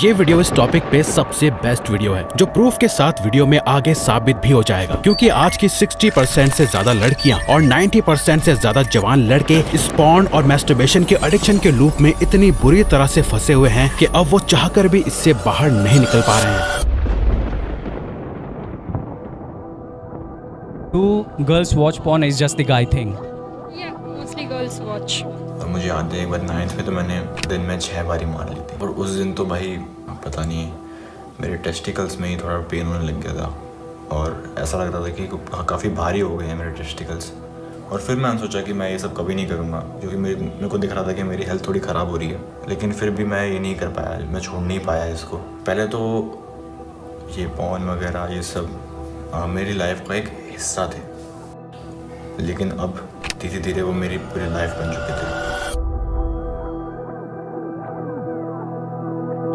ये वीडियो इस टॉपिक पे सबसे बेस्ट वीडियो है, जो प्रूफ के साथ वीडियो में आगे साबित भी हो जाएगा। क्योंकि आज की 60% से ज्यादा लड़कियां और 90% से ज्यादा जवान लड़के इस पॉर्न और मैस्टरबेशन के एडिक्शन के लूप में इतनी बुरी तरह से फंसे हुए हैं कि अब वो चाहकर भी इससे बाहर नहीं निकल पा रहे हैं। Do girls watch porn? Is just the guy thing? Yeah, mostly girls watch. और मुझे याद है एक बार 9th में तो मैंने दिन में 6 बारी मार ली थी। और उस दिन तो भाई पता नहीं मेरे टेस्टिकल्स में ही थोड़ा पेन होने लग गया था और ऐसा लग रहा था कि काफ़ी भारी हो गए हैं मेरे टेस्टिकल्स। और फिर मैंने सोचा कि मैं ये सब कभी नहीं करूँगा, क्योंकि मेरे को दिख रहा था कि मेरी हेल्थ थोड़ी ख़राब हो रही है। लेकिन फिर भी मैं ये नहीं कर पाया, मैं छोड़ नहीं पाया इसको। पहले तो ये पॉर्न वगैरह ये सब मेरी लाइफ का एक हिस्सा थे, लेकिन अब धीरे धीरे वो मेरी पूरी लाइफ बन चुके थे।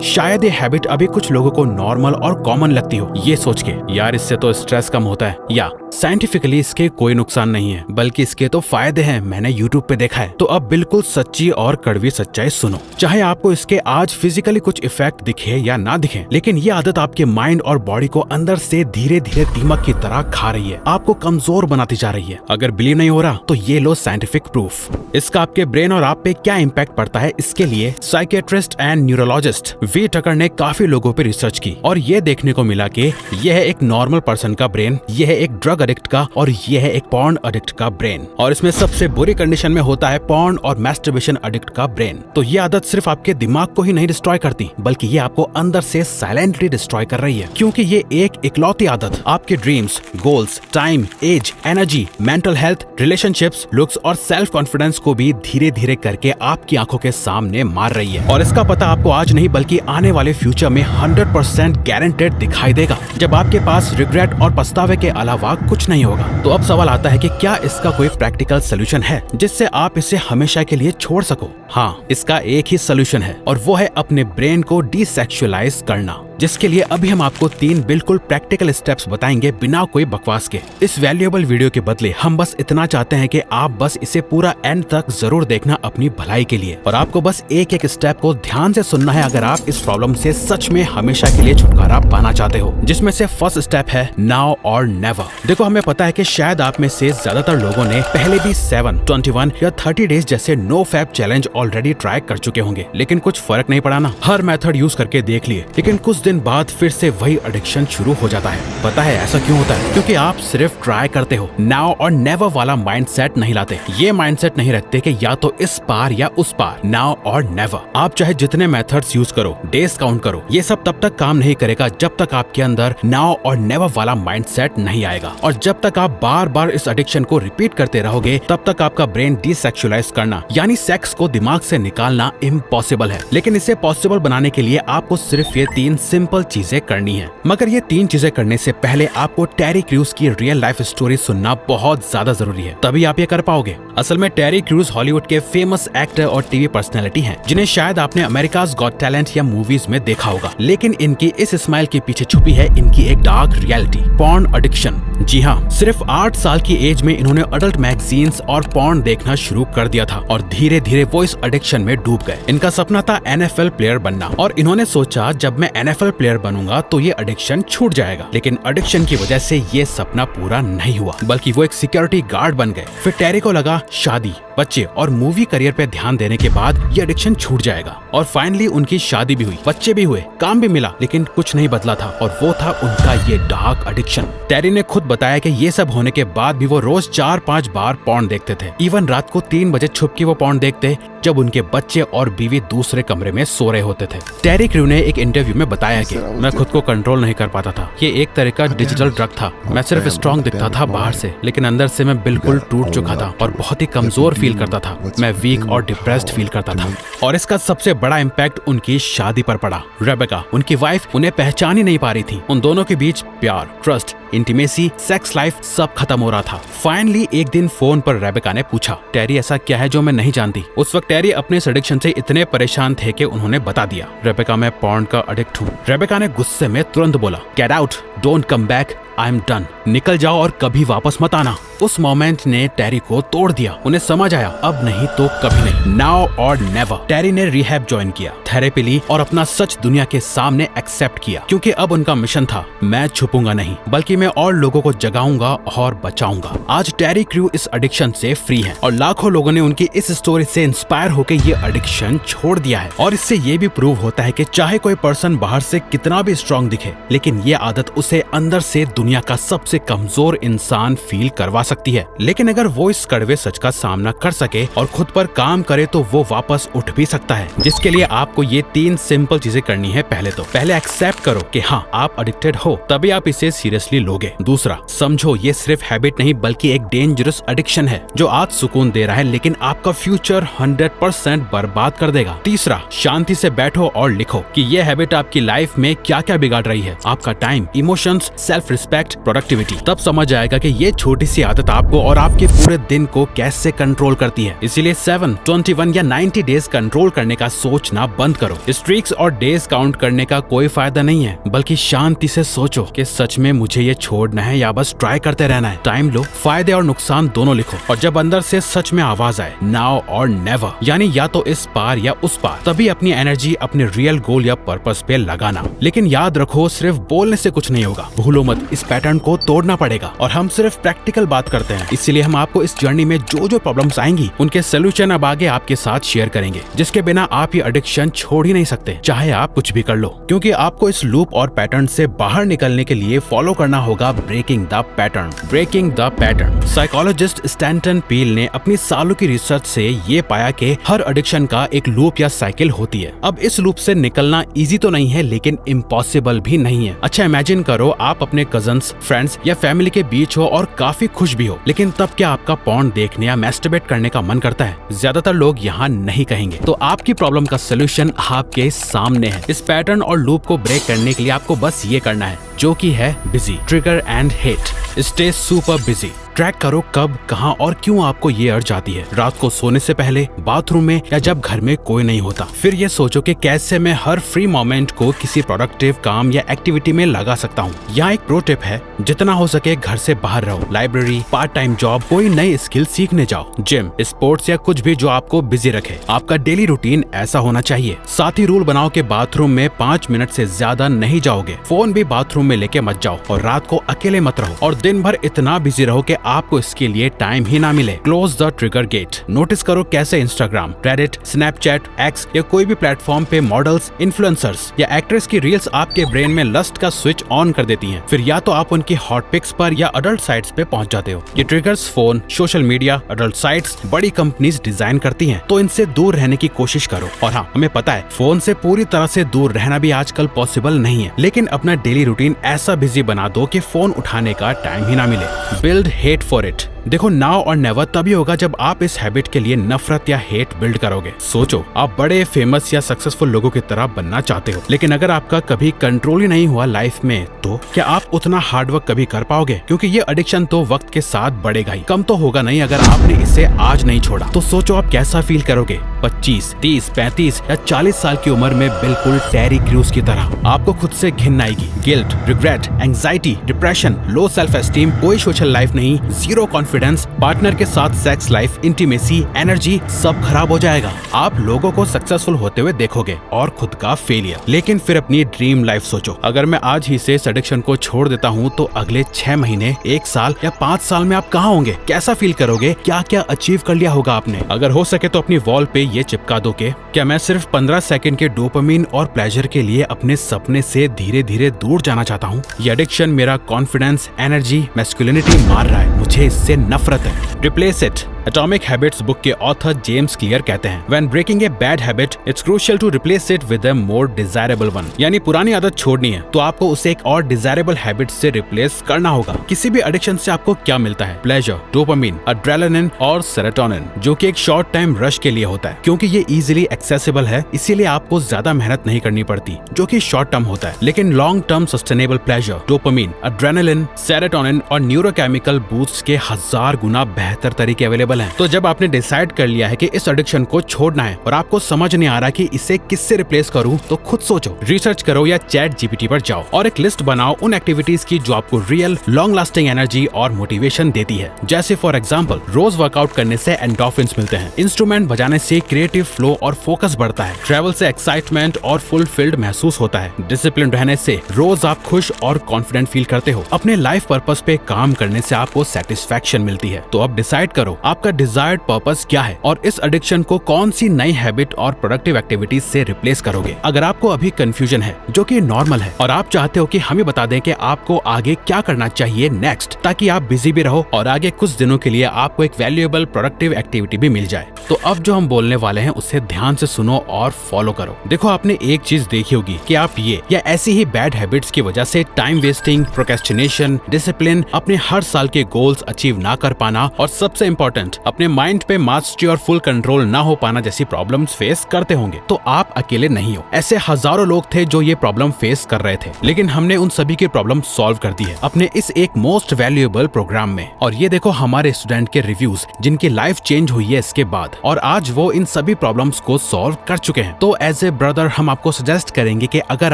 शायद ये हैबिट अभी कुछ लोगों को नॉर्मल और कॉमन लगती हो, ये सोच के यार इससे तो स्ट्रेस कम होता है या साइंटिफिकली इसके कोई नुकसान नहीं है, बल्कि इसके तो फायदे हैं, मैंने YouTube पे देखा है। तो अब बिल्कुल सच्ची और कड़वी सच्चाई सुनो। चाहे आपको इसके आज फिजिकली कुछ इफेक्ट दिखे या ना दिखे, लेकिन ये आदत आपके माइंड और बॉडी को अंदर से धीरे धीरे दीमक की तरह खा रही है, आपको कमजोर बनाती जा रही है। अगर बिलीव नहीं हो रहा तो ये लो साइंटिफिक प्रूफ। इसका आपके ब्रेन और आप पे क्या इम्पैक्ट पड़ता है, इसके लिए साइकियाट्रिस्ट एंड न्यूरोलॉजिस्ट वी टकर ने काफी लोगों पे रिसर्च की और ये देखने को मिला कि यह है एक नॉर्मल पर्सन का ब्रेन, यह है एक ड्रग एडिक्ट का और यह है एक पॉर्न एडिक्ट का ब्रेन। और इसमें सबसे बुरी कंडीशन में होता है पॉर्न और मैस्टरबेशन एडिक्ट का ब्रेन। तो ये आदत सिर्फ आपके दिमाग को ही नहीं डिस्ट्रॉय करती, बल्कि ये आपको अंदर से साइलेंटली डिस्ट्रॉय कर रही है। क्योंकि ये एक इकलौती आदत आपके dreams, goals, time, age, energy, mental health, relationships, looks और सेल्फ कॉन्फिडेंस को भी धीरे धीरे करके आपकी आंखों के सामने मार रही है। और इसका पता आपको आज नहीं बल्कि आने वाले फ्यूचर में 100% गारंटेड दिखाई देगा, जब आपके पास रिग्रेट और पछतावे के अलावा कुछ नहीं होगा। तो अब सवाल आता है कि क्या इसका कोई प्रैक्टिकल सोल्यूशन है जिससे आप इसे हमेशा के लिए छोड़ सको? हाँ, इसका एक ही सोल्यूशन है और वो है अपने ब्रेन को डिसेक्सुअलाइज करना, जिसके लिए अभी हम आपको 3 बिल्कुल प्रैक्टिकल स्टेप्स बताएंगे बिना कोई बकवास के। इस वैल्यूएबल वीडियो के बदले हम बस इतना चाहते हैं कि आप बस इसे पूरा एंड तक जरूर देखना अपनी भलाई के लिए, और आपको बस एक एक स्टेप को ध्यान से सुनना है अगर आप इस प्रॉब्लम से सच में हमेशा के लिए छुटकारा पाना चाहते हो। जिसमें से फर्स्ट स्टेप है नाउ और नेवर। देखो, हमें पता है कि शायद आप में से ज्यादातर लोगों ने पहले भी 7, 21 या 30 डेज जैसे no fap challenge already try कर चुके होंगे, लेकिन कुछ फर्क नहीं पड़ा ना। हर मेथड यूज करके देख लिए, लेकिन कुछ दिन बाद फिर से वही एडिक्शन शुरू हो जाता है। पता है ऐसा क्यों होता है? क्योंकि आप सिर्फ ट्राई करते हो, नाउ और नेवर वाला माइंडसेट नहीं लाते। ये माइंडसेट नहीं रखते कि या तो इस पार या उस पार, नाउ और नेवर। आप चाहे जितने मेथड्स यूज करो, डेज काउंट करो, ये सब तब तक काम नहीं करेगा जब तक आपके अंदर नाउ और नेवर वाला माइंडसेट नहीं आएगा। और जब तक आप बार बार इस एडिक्शन को रिपीट करते रहोगे, तब तक आपका ब्रेन डिसेक्सुअलाइज करना यानी सेक्स को दिमाग से निकालना इम्पॉसिबल है। लेकिन इसे पॉसिबल बनाने के लिए आपको सिर्फ ये 3 सिंपल चीजें करनी है। मगर ये 3 चीजें करने से पहले आपको टेरी क्रूज की रियल लाइफ स्टोरी सुनना बहुत ज्यादा जरूरी है, तभी आप ये कर पाओगे। असल में टेरी क्रूज हॉलीवुड के फेमस एक्टर और टीवी पर्सनैलिटी हैं, जिन्हें शायद आपने अमेरिकाज गॉट टैलेंट या मूवीज में देखा होगा। लेकिन इनकी इस स्माइल के पीछे छुपी है इनकी एक डार्क रियलिटी, पॉर्न एडिक्शन। जी हाँ, सिर्फ 8 साल की एज में इन्होंने अडल्ट मैगजीन्स और पॉर्न देखना शुरू कर दिया था और धीरे धीरे वो इस एडिक्शन में डूब गए। इनका सपना था NFL प्लेयर बनना और इन्होंने सोचा जब मैं NFL प्लेयर बनूंगा तो ये एडिक्शन छूट जाएगा। लेकिन एडिक्शन की वजह से ये सपना पूरा नहीं हुआ, बल्कि वो एक सिक्योरिटी गार्ड बन गए। फिर टेरी को लगा शादी, बच्चे और मूवी करियर पे ध्यान देने के बाद ये एडिक्शन छूट जाएगा। और फाइनली उनकी शादी भी हुई, बच्चे भी हुए, काम भी मिला, लेकिन कुछ नहीं बदला था और वो था उनका ये डार्क एडिक्शन। टेरी ने खुद बताया कि ये सब होने के बाद भी वो रोज 4-5 बार पॉर्न देखते थे। इवन रात को 3 बजे छुप के वो पॉर्न देखते जब उनके बच्चे और बीवी दूसरे कमरे में सो रहे होते थे। टेरी क्रू ने एक इंटरव्यू में बताया कि मैं खुद को कंट्रोल नहीं कर पाता था, ये एक तरह का डिजिटल ड्रग था। मैं सिर्फ स्ट्रॉन्ग दिखता था बाहर से, लेकिन अंदर से मैं बिल्कुल टूट चुका था और बहुत ही कमजोर फील करता था। मैं वीक और डिप्रेस्ड फील करता था। और इसका सबसे बड़ा इम्पैक्ट उनकी शादी पर पड़ा। रेबेका, उनकी वाइफ, उन्हें पहचान ही नहीं पा रही थी। उन दोनों के बीच प्यार, ट्रस्ट, इंटीमेसी, सेक्स लाइफ सब खत्म हो रहा था। फाइनली एक दिन फोन पर रेबेका ने पूछा, टेरी ऐसा क्या है जो मैं नहीं जानती? उस वक्त टेरी अपने एडिक्शन से इतने परेशान थे कि उन्होंने बता दिया, रेबेका मैं पॉर्न का एडिक्ट हूँ। रेबेका ने गुस्से में तुरंत बोला, get out, don't come back, I am done. निकल जाओ और कभी वापस मत आना। उस मोमेंट ने टेरी को तोड़ दिया। उन्हें समझ आया अब नहीं तो कभी नहीं, नाउ और नेवर। टेरी ने रिहैब ज्वाइन किया, थेरेपी ली और अपना सच दुनिया के सामने एक्सेप्ट किया, क्योंकि अब उनका मिशन था मैं छुपूंगा नहीं बल्कि मैं और लोगों को जगाऊंगा और बचाऊंगा। आज टेरी क्रू इस एडिक्शन से फ्री है और लाखों लोगों ने उनकी इस स्टोरी से इंस्पायर होकर ये एडिक्शन छोड़ दिया है। और इससे ये भी प्रूव होता है कि चाहे कोई पर्सन बाहर से कितना भी स्ट्रांग दिखे, लेकिन ये आदत उसे अंदर से दुनिया का सबसे कमजोर इंसान फील करवा सकती है। लेकिन अगर वो इस कड़वे सच का सामना कर सके और खुद पर काम करे तो वो वापस उठ भी सकता है, जिसके लिए आपको ये 3 सिंपल चीजें करनी है। पहले एक्सेप्ट करो कि हाँ आप एडिक्टेड हो, तभी आप इसे सीरियसली लोगे। दूसरा, समझो ये सिर्फ हैबिट नहीं बल्कि एक डेंजरस एडिक्शन है जो आज सुकून दे रहा है लेकिन आपका फ्यूचर 100% बर्बाद कर देगा। तीसरा, शांति से बैठो और लिखो कि ये हैबिट आपकी लाइफ में क्या क्या बिगाड़ रही है, आपका time, emotions, self respect, productivity. तब समझ आएगा कि ये छोटी सी आदत आपको और आपके पूरे दिन को कैसे कंट्रोल करती है। इसीलिए 7, 21 या 90 डेज कंट्रोल करने का सोचना बंद करो। स्ट्रीक्स और डेज काउंट करने का कोई फायदा नहीं है, बल्कि शांति से सोचो कि सच में मुझे ये छोड़ना है या बस ट्राई करते रहना है। टाइम लो, फायदे और नुकसान दोनों लिखो और जब अंदर से सच में आवाज आए नाउ और नेवर, यानी या तो इस पार या उस पार, तभी अपनी एनर्जी अपने रियल गोल या पर्पस पे लगाना। लेकिन याद रखो सिर्फ बोलने से कुछ नहीं होगा, भूलो मत इस पैटर्न को तोड़ना पड़ेगा। और हम सिर्फ प्रैक्टिकल बात करते हैं, इसीलिए हम आपको इस जर्नी में जो जो प्रॉब्लम्स आएंगी उनके सोल्यूशन अब आगे आपके साथ शेयर करेंगे, जिसके बिना आप ये एडिक्शन छोड़ ही नहीं सकते, चाहे आप कुछ भी कर लो। क्योंकि आपको इस लूप और पैटर्न से बाहर निकलने के लिए फॉलो करना होगा breaking the pattern. Breaking the pattern. Psychologist Stanton Peele ने अपनी सालों की रिसर्च से ये पाया कि हर एडिक्शन का एक लूप या साइकिल होती है। अब इस लूप से निकलना इजी तो नहीं है लेकिन इम्पॉसिबल भी नहीं है। अच्छा इमेजिन करो आप अपने कजन्स, फ्रेंड्स या फैमिली के बीच हो और काफी खुश भी हो, लेकिन तब क्या आपका पॉर्न देखने या मैस्टरबेट करने का मन करता है? ज्यादातर लोग यहाँ नहीं कहेंगे। तो आपकी प्रॉब्लम का सोल्यूशन आपके सामने है। इस पैटर्न और लूप को ब्रेक करने के लिए आपको बस ये करना है, जो कि है busy, trigger and hit. Stay super busy. Track करो कब, कहां और क्यों आपको ये अर्ज आती है। रात को सोने से पहले, बाथरूम में या जब घर में कोई नहीं होता। फिर ये सोचो कि कैसे मैं हर फ्री मोमेंट को किसी प्रोडक्टिव काम या एक्टिविटी में लगा सकता हूँ। यहाँ एक प्रो टिप है, जितना हो सके घर से बाहर रहो। लाइब्रेरी, पार्ट टाइम जॉब, कोई नई स्किल सीखने जाओ, जिम, स्पोर्ट्स या कुछ भी जो आपको बिजी रखे। आपका डेली रूटीन ऐसा होना चाहिए। साथ ही रूल बनाओ कि बाथरूम में 5 मिनट से ज्यादा नहीं जाओगे। फोन भी बाथरूम में लेके मत जाओ और रात को अकेले मत रहो और दिन भर इतना बिजी रहो कि आपको इसके लिए टाइम ही ना मिले। Close the trigger gate. Notice करो कैसे इंस्टाग्राम, रेडिट, स्नैपचैट, एक्स या कोई भी प्लेटफॉर्म पे मॉडल्स, इन्फ्लुएंसर्स या एक्ट्रेस की रील्स आपके ब्रेन में लस्ट का स्विच ऑन कर देती हैं। फिर या तो आप उनकी हॉट पिक्स पर या अडल्ट साइट्स पे पहुंच जाते हो। ये triggers phone, social media, adult sites बड़ी कंपनीज डिजाइन करती हैं, तो इनसे दूर रहने की कोशिश करो। और हाँ, हमें पता है फोन से पूरी तरह से दूर रहना भी आजकल पॉसिबल नहीं है, लेकिन अपना डेली रूटीन ऐसा बिजी बना दो कि फोन उठाने का टाइम ही ना मिले। Build hate for it. देखो नाउ और नेवर तभी होगा जब आप इस हैबिट के लिए नफरत या हेट बिल्ड करोगे। सोचो आप बड़े फेमस या सक्सेसफुल लोगों की तरह बनना चाहते हो, लेकिन अगर आपका कभी कंट्रोल ही नहीं हुआ लाइफ में, तो क्या आप उतना हार्डवर्क कभी कर पाओगे? क्योंकि ये एडिक्शन तो वक्त के साथ बढ़ेगा ही, कम तो होगा नहीं अगर आपने इसे आज नहीं छोड़ा। तो सोचो आप कैसा फील करोगे 25, 30, 35 या 40 साल की उम्र में, बिल्कुल टेरी क्रूज की तरह। आपको खुद से घिन आएगी, guilt, regret, anxiety, depression, low self esteem, कोई सोशल लाइफ नहीं, जीरो कॉन्फिडेंस, पार्टनर के साथ सेक्स लाइफ, इंटीमेसी, एनर्जी सब खराब हो जाएगा। आप लोगों को सक्सेसफुल होते हुए देखोगे और खुद का फेलियर। लेकिन फिर अपनी ड्रीम लाइफ सोचो, अगर मैं आज ही से इस एडिक्शन को छोड़ देता हूँ तो अगले 6 महीने, 1 साल या 5 साल में आप कहाँ होंगे? कैसा फील करोगे? क्या क्या अचीव कर लिया होगा आपने? अगर हो सके तो अपनी वॉल पे ये चिपका दो कि क्या मैं सिर्फ 15 सेकंड के डोपामिन और प्लेजर के लिए अपने सपने से धीरे धीरे दूर जाना चाहता हूँ। ये एडिक्शन मेरा कॉन्फिडेंस, एनर्जी, मैस्कुलिनिटी मार रहा है, मुझे इससे नफरत है। Replace it. Atomic habits book के ऑथर जेम्स क्लियर कहते हैं, When breaking a bad habit, it's crucial to replace it with a more desirable one। यानी पुरानी आदत छोड़नी है तो आपको उसे एक और डिजायरेबल हैबिट से रिप्लेस करना होगा। किसी भी एडिक्शन से आपको क्या मिलता है? प्लेजर, डोपामिन, एड्रेनालिन और सेरोटोनिन, जो कि एक शॉर्ट टाइम रश के लिए होता है। क्योंकि ये इजीली एक्सेसिबल है, इसीलिए आपको ज्यादा मेहनत नहीं करनी पड़ती, जो कि शॉर्ट टर्म होता है। लेकिन long term sustainable pleasure, dopamine, adrenaline, serotonin और न्यूरोकेमिकल बूस्ट के 1000 गुना बेहतर तरीके अवेलेबल अवेलेबल हैं। तो जब आपने डिसाइड कर लिया है कि इस एडिक्शन को छोड़ना है और आपको समझ नहीं आ रहा कि इसे किससे रिप्लेस करूं, तो खुद सोचो, रिसर्च करो या चैट जीपीटी पर जाओ और एक लिस्ट बनाओ उन एक्टिविटीज की जो आपको रियल लॉन्ग लास्टिंग एनर्जी और मोटिवेशन देती है। जैसे फॉर एग्जांपल, रोज वर्कआउट करने से एंडोर्फिन्स मिलते हैं, इंस्ट्रूमेंट बजाने से क्रिएटिव फ्लो और फोकस बढ़ता है, ट्रैवल से एक्साइटमेंट और फुलफिल्ड महसूस होता है, डिसिप्लिन रहने से रोज आप खुश और कॉन्फिडेंट फील करते हो, अपने लाइफ पर्पस पे काम करने से आपको सेटिस्फैक्शन मिलती है। तो अब डिसाइड करो आपका डिजायर्ड पर्पस क्या है और इस एडिक्शन को कौन सी नई हैबिट और प्रोडक्टिव एक्टिविटीज से रिप्लेस करोगे। अगर आपको अभी कंफ्यूजन है, जो कि नॉर्मल है, और आप चाहते हो कि हमें बता दें कि आपको आगे क्या करना चाहिए नेक्स्ट, ताकि आप बिजी भी रहो और आगे कुछ दिनों के लिए आपको एक वैल्यूएबल प्रोडक्टिव एक्टिविटी भी मिल जाए, तो अब जो हम बोलने वाले हैं उसे ध्यान से सुनो और फॉलो करो। देखो, आपने एक चीज देखी होगी कि आप ये या ऐसी ही बैड हैबिट्स की वजह से टाइम वेस्टिंग, प्रोक्रेस्टिनेशन, डिसिप्लिन, अपने हर साल के गोल्स अचीव ना कर पाना और सबसे इम्पोर्टेंट अपने माइंड पे मास्टरी और फुल कंट्रोल ना हो पाना जैसी प्रॉब्लम्स फेस करते होंगे। तो आप अकेले नहीं हो, ऐसे हजारों लोग थे जो ये प्रॉब्लम फेस कर रहे थे, लेकिन हमने उन सभी की प्रॉब्लम सॉल्व कर दी है अपने इस एक मोस्ट वैल्यूएबल प्रोग्राम में। और ये देखो हमारे स्टूडेंट के रिव्यूज, जिनकी लाइफ चेंज हुई है इसके बाद, और आज वो इन सभी प्रॉब्लम्स को सॉल्व कर चुके हैं। तो एज ए ब्रदर हम आपको सजेस्ट करेंगे कि अगर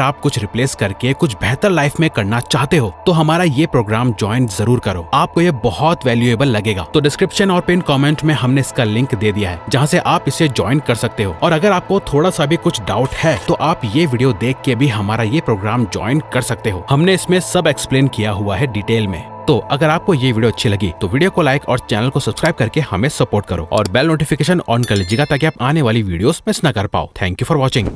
आप कुछ रिप्लेस करके कुछ बेहतर लाइफ में करना चाहते हो, तो हमारा ये प्रोग्राम ज्वाइन जरूर करो, आपको ये बहुत वैल्यूएबल लगेगा। तो डिस्क्रिप्शन और पिन कमेंट में हमने इसका लिंक दे दिया है, जहाँ से आप इसे ज्वाइन कर सकते हो। और अगर आपको थोड़ा सा भी कुछ डाउट है, तो आप ये वीडियो देख के भी हमारा ये प्रोग्राम ज्वाइन कर सकते हो। हमने इसमें सब एक्सप्लेन किया हुआ है डिटेल में। तो अगर आपको ये वीडियो अच्छी लगी तो वीडियो को लाइक और चैनल को सब्सक्राइब करके हमें सपोर्ट करो और बेल नोटिफिकेशन ऑन कर लीजिएगा, ताकि आप आने वाली वीडियोस मिस ना कर पाओ। Thank you for watching.